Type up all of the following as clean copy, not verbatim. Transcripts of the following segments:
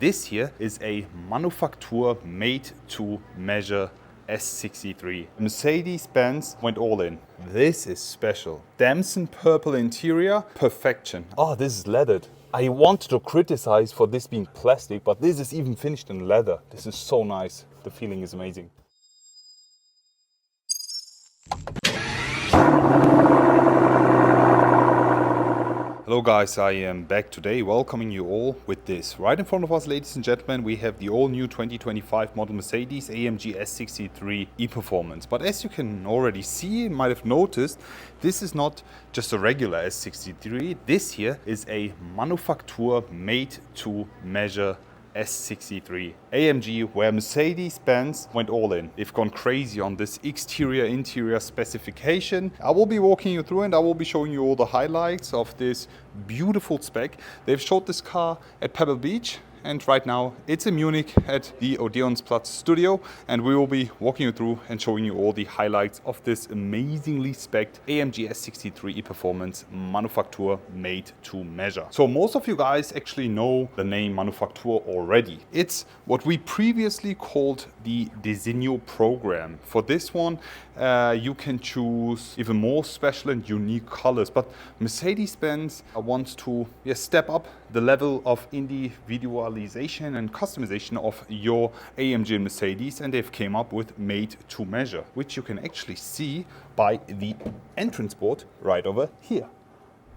This here is a Manufaktur made to measure S63. Mercedes Benz went all in. This is special. Damson purple interior, perfection. Oh, this is leathered. I wanted to criticize for this being plastic, but this is even finished in leather. This is so nice. The feeling is amazing. Hello guys, I am back today welcoming you all with this. Right in front of us, ladies and gentlemen, we have the all new 2025 model Mercedes-AMG S63 E-Performance. But as you can already see, you might have noticed, this is not just a regular S63. This here is a Manufaktur made to measure S63 AMG, where Mercedes-Benz went all in. They've gone crazy on this interior specification. I will be walking you through and I will be showing you all the highlights of this beautiful spec. They've showed this car at Pebble Beach, and right now it's in Munich at the Odeonsplatz studio, and we will be walking you through and showing you all the highlights of this amazingly spec'd AMG S63 E-Performance Manufaktur made to measure. So most of you guys actually know the name Manufaktur already. It's what we previously called the Designo program. For this one you can choose even more special and unique colors, but Mercedes-Benz wants to step up the level of individualization and customization of your AMG and Mercedes, and they've came up with made to measure, which you can actually see by the entrance board right over here.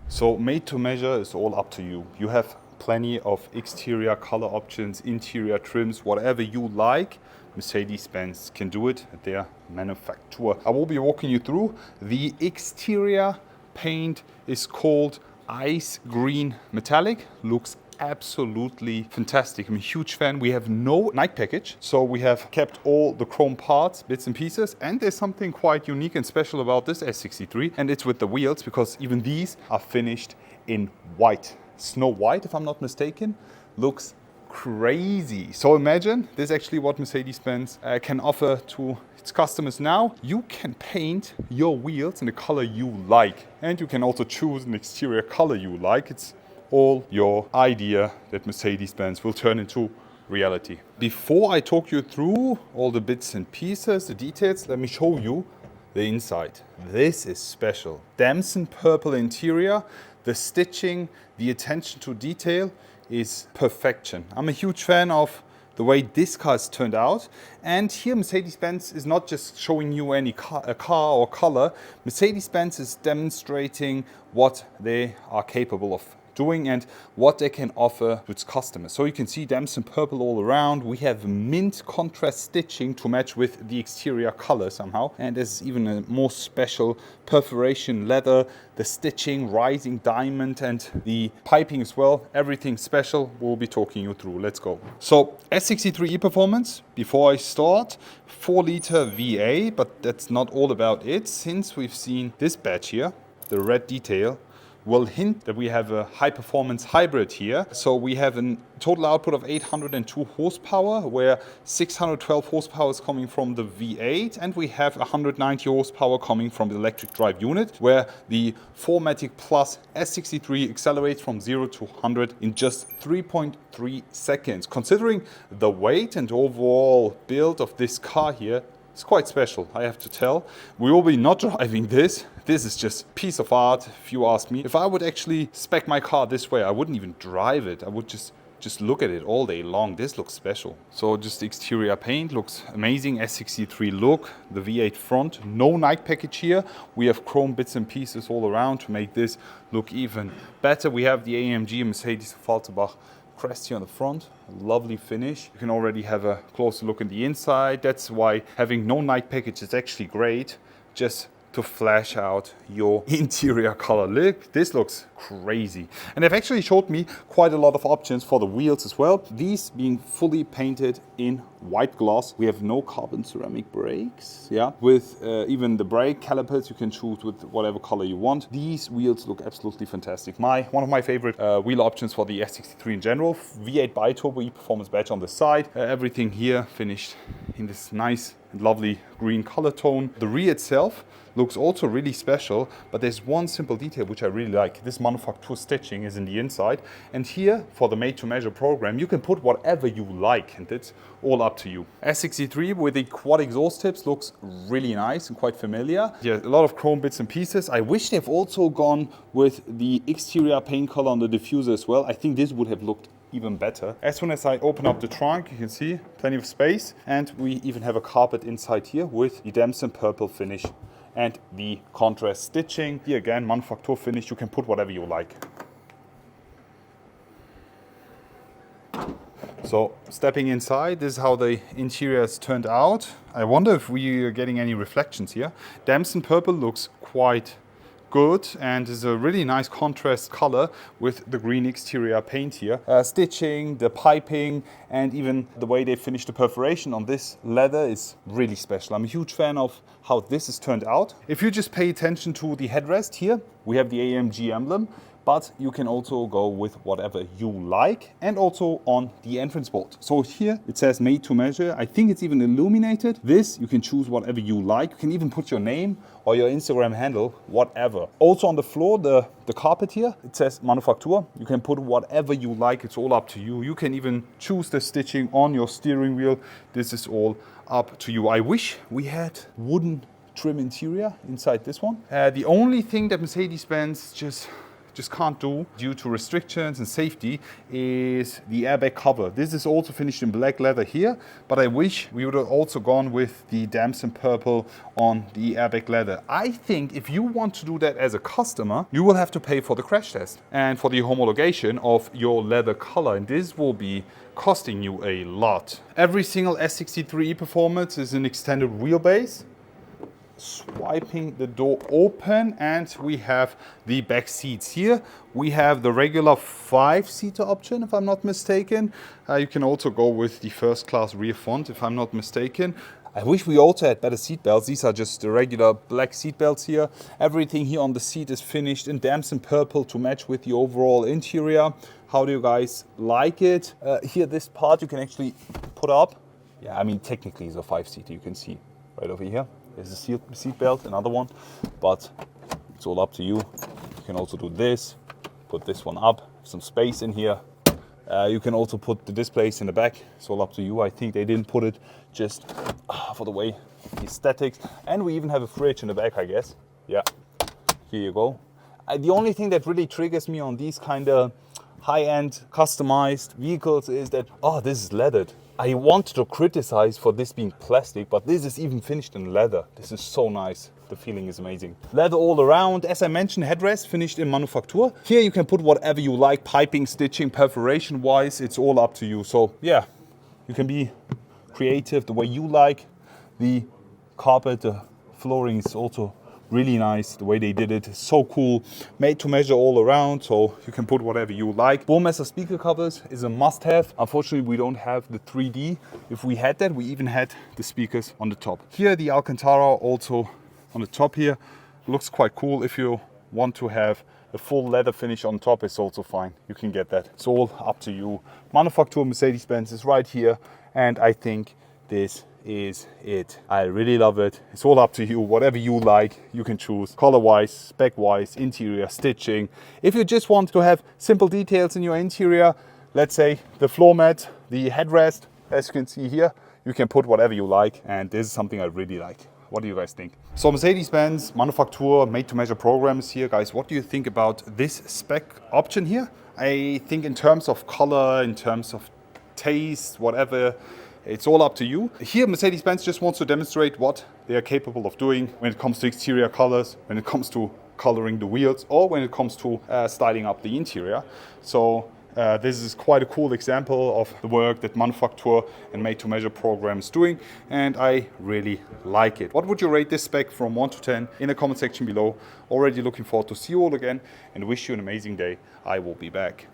So made to measure is all up to you. You have plenty of exterior color options, interior trims, whatever you like. Mercedes-Benz can do it at their Manufaktur. I will be walking you through. The exterior paint is called ice green metallic. Looks absolutely fantastic. I'm a huge fan. We have no night package, so we have kept all the chrome parts, bits and pieces, and there's something quite unique and special about this S63, and it's with the wheels, because even these are finished in white. Snow white, if I'm not mistaken. Looks crazy. So imagine, this is actually what Mercedes-Benz can offer to its customers now. You can paint your wheels in the color you like, and you can also choose an exterior color you like. It's all your idea that Mercedes-Benz will turn into reality. Before I talk you through all the bits and pieces, the details, let me show you the inside. This is special. Damson purple interior, the stitching, the attention to detail is perfection. I'm a huge fan of the way this car has turned out, and here Mercedes-Benz is not just showing you a car or color. Mercedes-Benz is demonstrating what they are capable of doing and what they can offer to its customers. So you can see Damson purple all around. We have mint contrast stitching to match with the exterior color somehow, and there's even a more special perforation leather, the stitching, rising diamond, and the piping as well. Everything special. We'll be talking you through. Let's go. So S63 E-Performance, before I start, 4-liter V8, but that's not all about it. Since we've seen this badge here, the red detail, will hint that we have a high-performance hybrid here. So we have a total output of 802 horsepower, where 612 horsepower is coming from the V8, and we have 190 horsepower coming from the electric drive unit, where the 4MATIC Plus S63 accelerates from 0 to 100 in just 3.3 seconds. Considering the weight and overall build of this car here, it's quite special, I have to tell. We will be not driving this. This is just a piece of art, if you ask me. If I would actually spec my car this way, I wouldn't even drive it. I would just look at it all day long. This looks special. So just exterior paint looks amazing. S63 look, the V8 front. No night package here. We have chrome bits and pieces all around to make this look even better. We have the AMG Mercedes Affalterbach crest here on the front, lovely finish. You can already have a closer look in the inside. That's why having no night package is actually great, just to flash out your interior color. Look, this looks crazy. And they've actually showed me quite a lot of options for the wheels as well. These being fully painted in white gloss. We have no carbon ceramic brakes, with even the brake calipers you can choose with whatever color you want. These wheels look absolutely fantastic. One of my favorite wheel options for the S63 in general. V8 biturbo E-Performance badge on the side. Everything here finished in this nice and lovely green color tone. The rear itself looks also really special, but there's one simple detail which I really like. This Manufaktur stitching is in the inside. And here, for the made-to-measure program, you can put whatever you like, and it's all up to you. S63 with the quad exhaust tips looks really nice and quite familiar. Yeah, a lot of chrome bits and pieces. I wish they've also gone with the exterior paint color on the diffuser as well. I think this would have looked even better. As soon as I open up the trunk, you can see plenty of space, and we even have a carpet inside here with the damson purple finish and the contrast stitching. Here again, Manufaktur finish. You can put whatever you like. So stepping inside, this is how the interior has turned out. I wonder if we are getting any reflections here. Damson purple looks quite good and is a really nice contrast color with the green exterior paint here. Stitching, the piping, and even the way they finished the perforation on this leather is really special. I'm a huge fan of how this has turned out. If you just pay attention to the headrest here, we have the AMG emblem, but you can also go with whatever you like, and also on the entrance bolt. So here it says made to measure. I think it's even illuminated. This, you can choose whatever you like. You can even put your name or your Instagram handle, whatever. Also on the floor, the carpet here, it says Manufaktur. You can put whatever you like. It's all up to you. You can even choose the stitching on your steering wheel. This is all up to you. I wish we had wooden trim interior inside this one. The only thing that Mercedes Benz just can't do due to restrictions and safety is the airbag cover. This is also finished in black leather here, but I wish we would have also gone with the damson purple on the airbag leather. I think if you want to do that as a customer, you will have to pay for the crash test and for the homologation of your leather color, and this will be costing you a lot. Every single S63 E-Performance is an extended wheelbase. Swiping the door open, and we have the back seats here. We have the regular 5-seater option, if I'm not mistaken. You can also go with the first class rear front, if I'm not mistaken. I wish we also had better seat belts. These are just the regular black seat belts here. Everything here on the seat is finished in damson purple to match with the overall interior. How do you guys like it? Here, this part you can actually put up. Yeah, I mean, technically it's a 5-seater, you can see right over here. There's a seat belt, another one, but it's all up to you. You can also do this, put this one up, some space in here. You can also put the displays in the back. It's all up to you. I think they didn't put it just for the way of the aesthetics. And we even have a fridge in the back, I guess. Yeah, here you go. The only thing that really triggers me on these kind of high-end customized vehicles is that, oh, this is leathered. I want to criticize for this being plastic, but this is even finished in leather. This is so nice. The feeling is amazing. Leather all around. As I mentioned, headrest finished in Manufaktur. Here you can put whatever you like, piping, stitching, perforation wise. It's all up to you. So yeah, you can be creative the way you like. The carpet, the flooring is also really nice. The way they did it is so cool. Made to measure all around, so you can put whatever you like. Burmester speaker covers is a must-have. Unfortunately, we don't have the 3D. If we had that, we even had the speakers on the top. Here, the Alcantara also on the top here. Looks quite cool. If you want to have a full leather finish on top, it's also fine. You can get that. It's all up to you. Manufaktur Mercedes Benz is right here, and I think this is it. I really love it. It's all up to you. Whatever you like, you can choose. Color-wise, spec-wise, interior, stitching. If you just want to have simple details in your interior, let's say the floor mat, the headrest, as you can see here, you can put whatever you like, and this is something I really like. What do you guys think? So Mercedes-Benz Manufaktur made-to-measure program is here. Guys, what do you think about this spec option here? I think in terms of color, in terms of taste, whatever, it's all up to you. Here, Mercedes-Benz just wants to demonstrate what they are capable of doing when it comes to exterior colors, when it comes to coloring the wheels, or when it comes to styling up the interior. So this is quite a cool example of the work that Manufaktur and made-to-measure program is doing, and I really like it. What would you rate this spec from 1 to 10 in the comment section below? Already looking forward to see you all again, and wish you an amazing day. I will be back.